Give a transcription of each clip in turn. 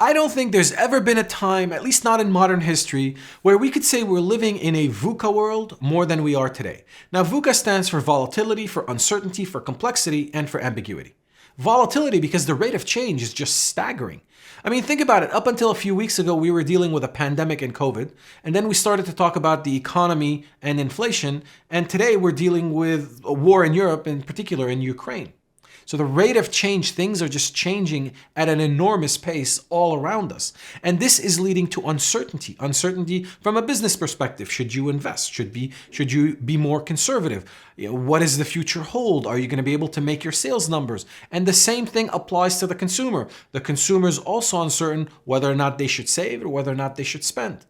I don't think there's ever been a time, at least not in modern history, where we could say we're living in a VUCA world more than we are today. Now, VUCA stands for volatility, for uncertainty, for complexity, and for ambiguity. Volatility because the rate of change is just staggering. I mean, think about it. Up until a few weeks ago, we were dealing with a pandemic and COVID, and then we started to talk about the economy and inflation, and today we're dealing with a war in Europe, in particular in Ukraine. So the rate of change, things are just changing at an enormous pace all around us. And this is leading to uncertainty. Uncertainty from a business perspective. Should you invest? Should you be more conservative? What does the future hold? Are you going to be able to make your sales numbers? And the same thing applies to the consumer. The consumer is also uncertain whether or not they should save or whether or not they should spend.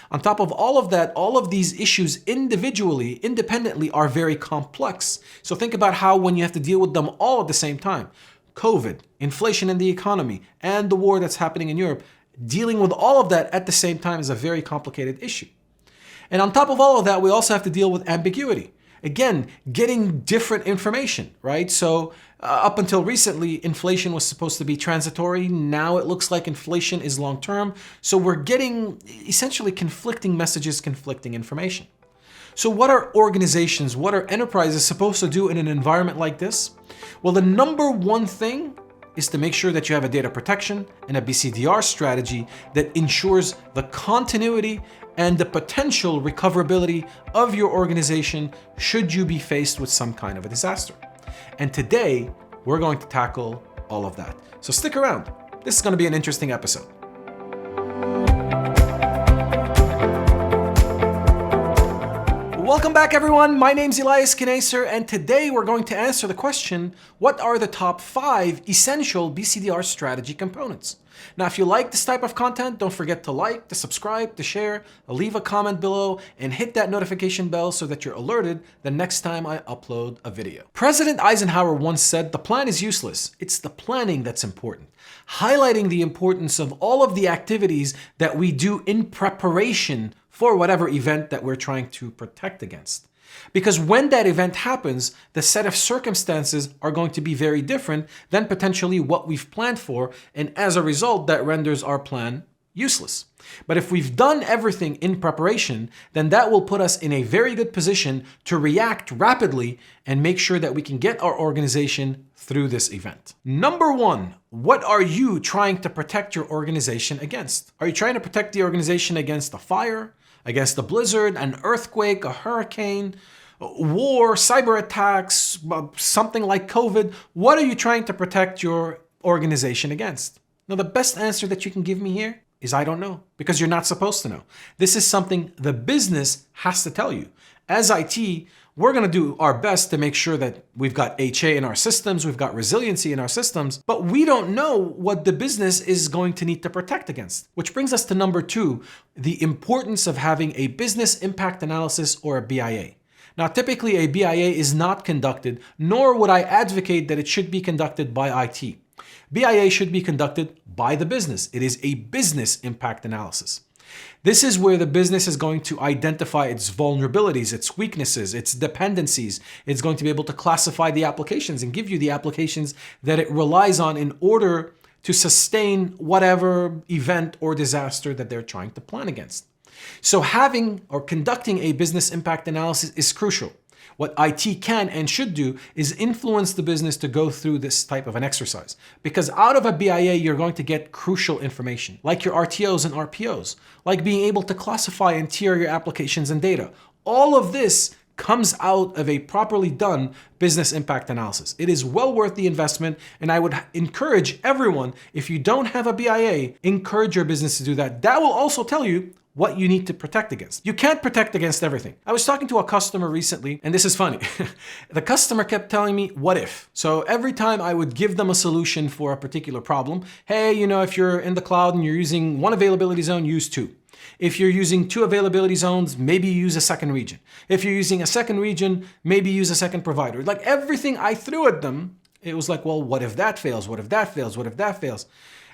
On top of all of that, all of these issues individually, independently, are very complex. So think about how when you have to deal with them all at the same time, COVID, inflation in the economy, and the war that's happening in Europe, dealing with all of that at the same time is a very complicated issue. And on top of all of that, we also have to deal with ambiguity. Again, getting different information, right? So up until recently, inflation was supposed to be transitory. Now it looks like inflation is long-term. So we're getting essentially conflicting messages, conflicting information. So what are organizations, what are enterprises supposed to do in an environment like this? Well, the number one thing is to make sure that you have a data protection and a BCDR strategy that ensures the continuity and the potential recoverability of your organization should you be faced with some kind of a disaster. And today, we're going to tackle all of that. So stick around. This is going to be an interesting episode. Welcome back, everyone. My name's Elias Khnaser, and today we're going to answer the question, what are the top 5 essential BCDR strategy components? Now, if you like this type of content, don't forget to like, to subscribe, to share, leave a comment below, and hit that notification bell so that you're alerted the next time I upload a video. President Eisenhower once said, "The plan is useless. It's the planning that's important," highlighting the importance of all of the activities that we do in preparation for whatever event that we're trying to protect against. Because when that event happens, the set of circumstances are going to be very different than potentially what we've planned for, and as a result, that renders our plan useless. But if we've done everything in preparation, then that will put us in a very good position to react rapidly and make sure that we can get our organization through this event. Number 1, what are you trying to protect your organization against? Are you trying to protect the organization against a fire, against a blizzard, an earthquake, a hurricane, war, cyber attacks, something like COVID? What are you trying to protect your organization against? Now, the best answer that you can give me here is I don't know, because you're not supposed to know. This is something the business has to tell you. As IT, we're going to do our best to make sure that we've got HA in our systems, we've got resiliency in our systems, but we don't know what the business is going to need to protect against. Which brings us to number 2, the importance of having a business impact analysis or a BIA. Now, typically a BIA is not conducted, nor would I advocate that it should be conducted by IT. BIA should be conducted by the business. It is a business impact analysis. This is where the business is going to identify its vulnerabilities, its weaknesses, its dependencies. It's going to be able to classify the applications and give you the applications that it relies on in order to sustain whatever event or disaster that they're trying to plan against. So having or conducting a business impact analysis is crucial. What IT can and should do is influence the business to go through this type of an exercise. Because out of a BIA, you're going to get crucial information, like your RTOs and RPOs, like being able to classify and tier your applications and data. All of this comes out of a properly done business impact analysis. It is well worth the investment, and I would encourage everyone, if you don't have a BIA, encourage your business to do that. That will also tell you what you need to protect against. You can't protect against everything. I was talking to a customer recently, and this is funny. The customer kept telling me, what if? So every time I would give them a solution for a particular problem, hey, if you're in the cloud and you're using one availability zone, use 2. If you're using 2 availability zones, maybe use a second region. If you're using a second region, maybe use a second provider. Like everything I threw at them, it was like, well, what if that fails? What if that fails? What if that fails?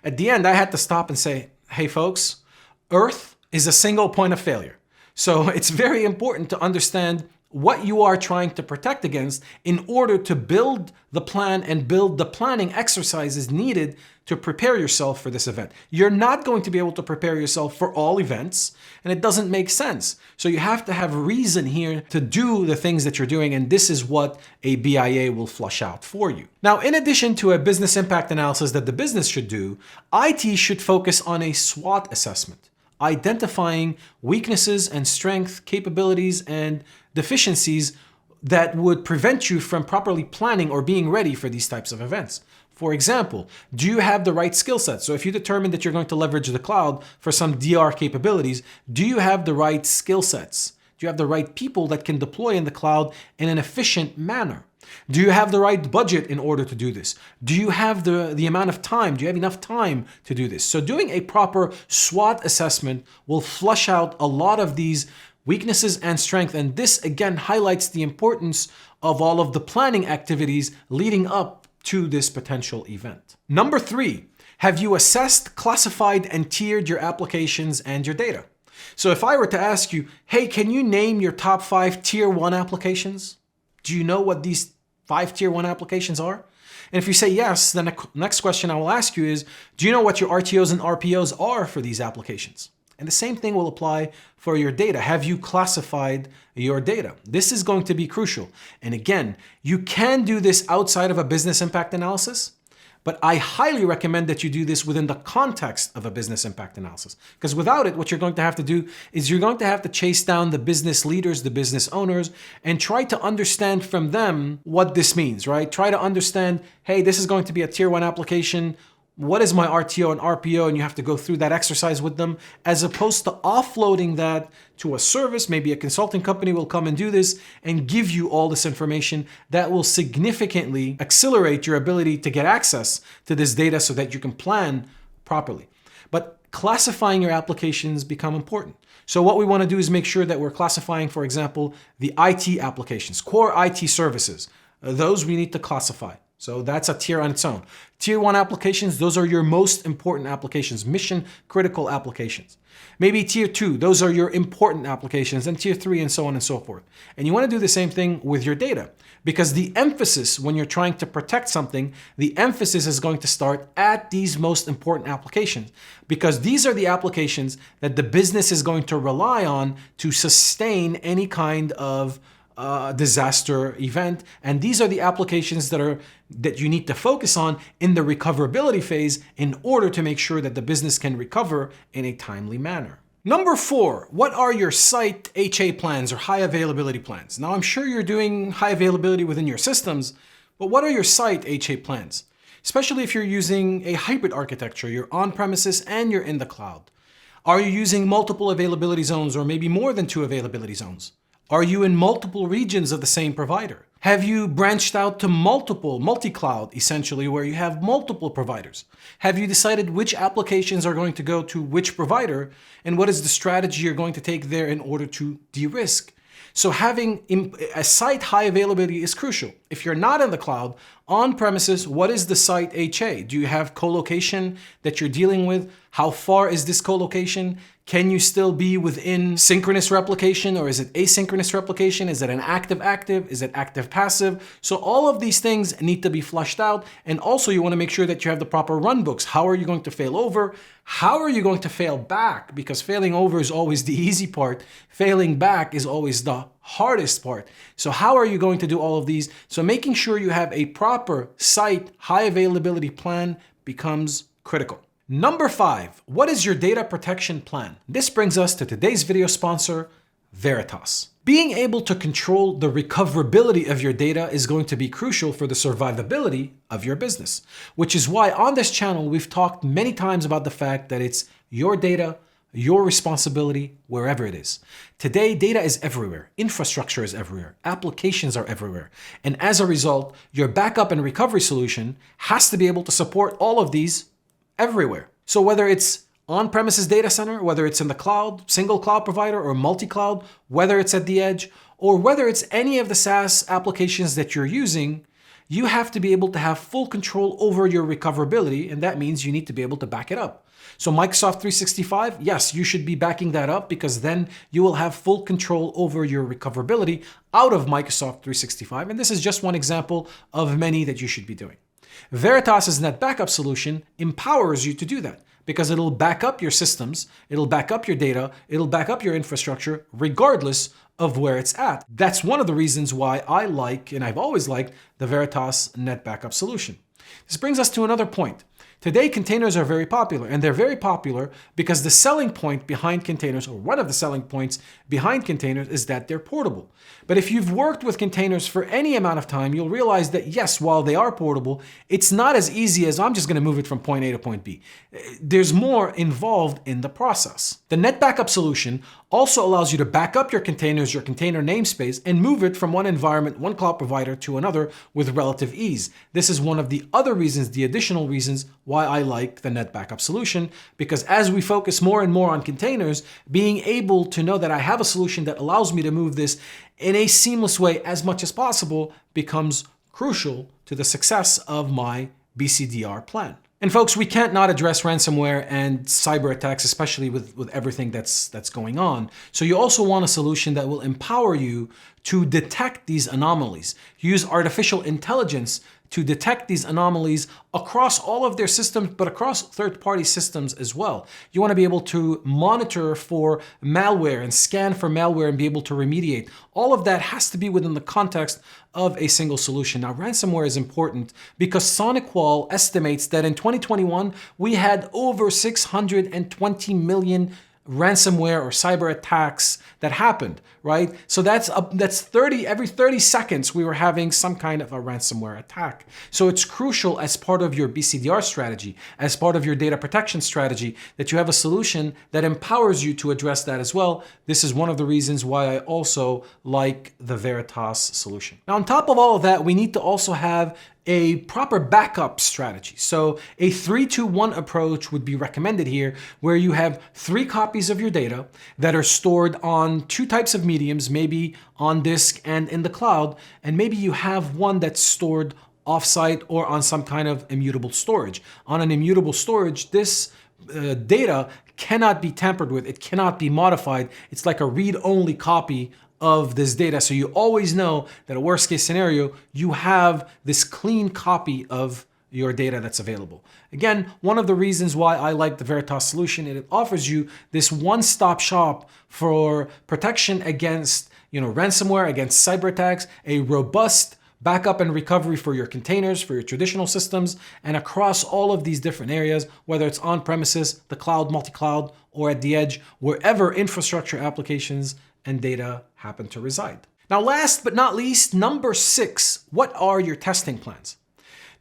At the end, I had to stop and say, hey folks, Earth is a single point of failure. So it's very important to understand what you are trying to protect against in order to build the plan and build the planning exercises needed to prepare yourself for this event. You're not going to be able to prepare yourself for all events, and it doesn't make sense. So you have to have reason here to do the things that you're doing, and this is what a BIA will flush out for you. Now, in addition to a business impact analysis that the business should do, IT should focus on a SWOT assessment, identifying weaknesses and strengths, capabilities, and deficiencies that would prevent you from properly planning or being ready for these types of events. For example, do you have the right skill set? So if you determine that you're going to leverage the cloud for some DR capabilities, do you have the right skill sets? Do you have the right people that can deploy in the cloud in an efficient manner? Do you have the right budget in order to do this? Do you have the amount of time? Do you have enough time to do this? So doing a proper SWOT assessment will flush out a lot of these weaknesses and strength. And this again highlights the importance of all of the planning activities leading up to this potential event. Number 3, have you assessed, classified, and tiered your applications and your data? So if I were to ask you, hey, can you name your top 5 tier 1 applications? Do you know what these 5 tier 1 applications are? And if you say yes, then the next question I will ask you is, do you know what your RTOs and RPOs are for these applications? And the same thing will apply for your data. Have you classified your data? This is going to be crucial. And again, you can do this outside of a business impact analysis, but I highly recommend that you do this within the context of a business impact analysis. Because without it, what you're going to have to do is you're going to have to chase down the business leaders, the business owners, and try to understand from them what this means, right? Try to understand, hey, this is going to be a tier 1 application. What is my RTO and RPO? And you have to go through that exercise with them, as opposed to offloading that to a service. Maybe a consulting company will come and do this and give you all this information that will significantly accelerate your ability to get access to this data so that you can plan properly. But classifying your applications become important. So what we want to do is make sure that we're classifying, for example, the IT applications, core IT services. Those we need to classify. So that's a tier on its own. Tier 1 applications, those are your most important applications, mission critical applications. Maybe tier 2, those are your important applications, and tier 3 and so on and so forth. And you want to do the same thing with your data, because the emphasis when you're trying to protect something, the emphasis is going to start at these most important applications, because these are the applications that the business is going to rely on to sustain any kind of disaster event. And these are the applications that you need to focus on in the recoverability phase in order to make sure that the business can recover in a timely manner. Number 4, what are your site HA plans or high availability plans? Now, I'm sure you're doing high availability within your systems, but what are your site HA plans? Especially if you're using a hybrid architecture, you're on premises and you're in the cloud. Are you using multiple availability zones or maybe more than 2 availability zones? Are you in multiple regions of the same provider? Have you branched out to multi-cloud, essentially, where you have multiple providers? Have you decided which applications are going to go to which provider, and what is the strategy you're going to take there in order to de-risk? So having a site high availability is crucial. If you're not in the cloud, on premises, what is the site HA? Do you have co-location that you're dealing with? How far is this co-location? Can you still be within synchronous replication, or is it asynchronous replication? Is it an active-active? Is it active-passive? So all of these things need to be flushed out. And also you want to make sure that you have the proper runbooks. How are you going to fail over? How are you going to fail back? Because failing over is always the easy part. Failing back is always the hardest part. So how are you going to do all of these? So making sure you have a proper site high availability plan becomes critical. Number 5, what is your data protection plan? This brings us to today's video sponsor, Veritas. Being able to control the recoverability of your data is going to be crucial for the survivability of your business, which is why on this channel, we've talked many times about the fact that it's your data, your responsibility, wherever it is. Today, data is everywhere. Infrastructure is everywhere. Applications are everywhere. And as a result, your backup and recovery solution has to be able to support all of these everywhere. So whether it's on-premises data center, whether it's in the cloud, single cloud provider, or multi-cloud, whether it's at the edge, or whether it's any of the SaaS applications that you're using, you have to be able to have full control over your recoverability, and that means you need to be able to back it up. So Microsoft 365, yes, you should be backing that up because then you will have full control over your recoverability out of Microsoft 365. And this is just one example of many that you should be doing. Veritas's net backup solution empowers you to do that because it'll back up your systems, it'll back up your data, it'll back up your infrastructure regardless of where it's at. That's one of the reasons why I like, and I've always liked, the Veritas net backup solution. This brings us to another point. Today, containers are very popular, and they're very popular because the selling point behind containers, or one of the selling points behind containers, is that they're portable. But if you've worked with containers for any amount of time, you'll realize that yes, while they are portable, it's not as easy as I'm just going to move it from point A to point B. There's more involved in the process. The net backup solution also allows you to back up your containers, your container namespace, and move it from one environment, one cloud provider to another with relative ease. This is one of the other reasons, the additional reasons why I like the net backup solution, because as we focus more and more on containers, being able to know that I have a solution that allows me to move this in a seamless way as much as possible becomes crucial to the success of my BCDR plan. And folks, we can't not address ransomware and cyber attacks, especially with everything that's going on. So you also want a solution that will empower you to detect these anomalies. Use artificial intelligence to detect these anomalies across all of their systems, but across third-party systems as well. You want to be able to monitor for malware and scan for malware and be able to remediate. All of that has to be within the context of a single solution. Now, ransomware is important because SonicWall estimates that in 2021, we had over 620 million ransomware or cyber attacks that happened, right? So that's 30, every 30 seconds we were having some kind of a ransomware attack. So it's crucial as part of your BCDR strategy, as part of your data protection strategy, that you have a solution that empowers you to address that as well. This is one of the reasons why I also like the Veritas solution. Now, on top of all of that, we need to also have a proper backup strategy. So a 3-2-1 approach would be recommended here, where you have 3 copies of your data that are stored on 2 types of mediums, maybe on disk and in the cloud, and maybe you have one that's stored offsite or on some kind of immutable storage. On an immutable storage, this data cannot be tampered with, it cannot be modified. It's like a read-only copy of this data. So you always know that a worst case scenario, you have this clean copy of your data that's available. Again, one of the reasons why I like the Veritas solution, it offers you this one-stop shop for protection against, ransomware, against cyber attacks, a robust backup and recovery for your containers, for your traditional systems, and across all of these different areas, whether it's on premises, the cloud, multi-cloud, or at the edge, wherever infrastructure applications and data happen to reside. Now, last but not least, number 6, what are your testing plans?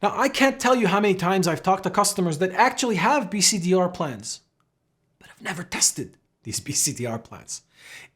Now, I can't tell you how many times I've talked to customers that actually have BCDR plans, but have never tested these BCDR plans.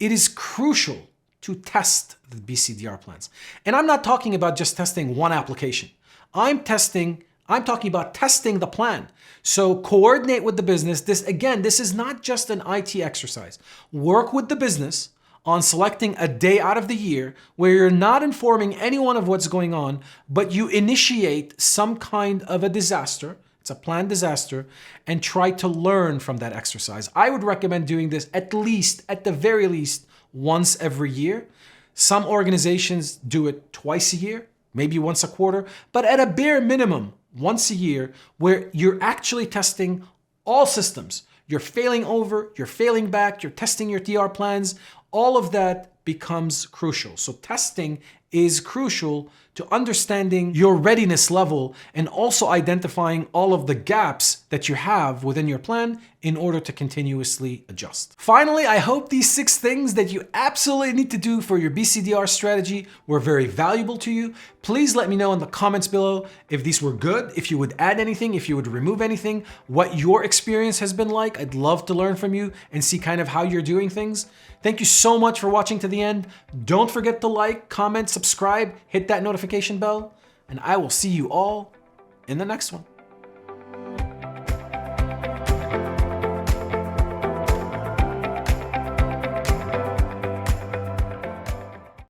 It is crucial to test the BCDR plans. And I'm not talking about just testing one application. I'm talking about testing the plan. So coordinate with the business. This is not just an IT exercise. Work with the business on selecting a day out of the year where you're not informing anyone of what's going on, but you initiate some kind of a disaster. It's a planned disaster, and try to learn from that exercise. I would recommend doing this at the very least, once every year. Some organizations do it twice a year, maybe once a quarter, but at a bare minimum, once a year, where you're actually testing all systems. You're failing over, you're failing back, you're testing your TR plans. All of that becomes crucial. So testing is crucial to understanding your readiness level and also identifying all of the gaps that you have within your plan in order to continuously adjust. Finally, I hope these 6 things that you absolutely need to do for your BCDR strategy were very valuable to you. Please let me know in the comments below if these were good, if you would add anything, if you would remove anything, what your experience has been like. I'd love to learn from you and see kind of how you're doing things. Thank you so much for watching to the end. Don't forget to like, comment, subscribe, hit that notification bell, and I will see you all in the next one.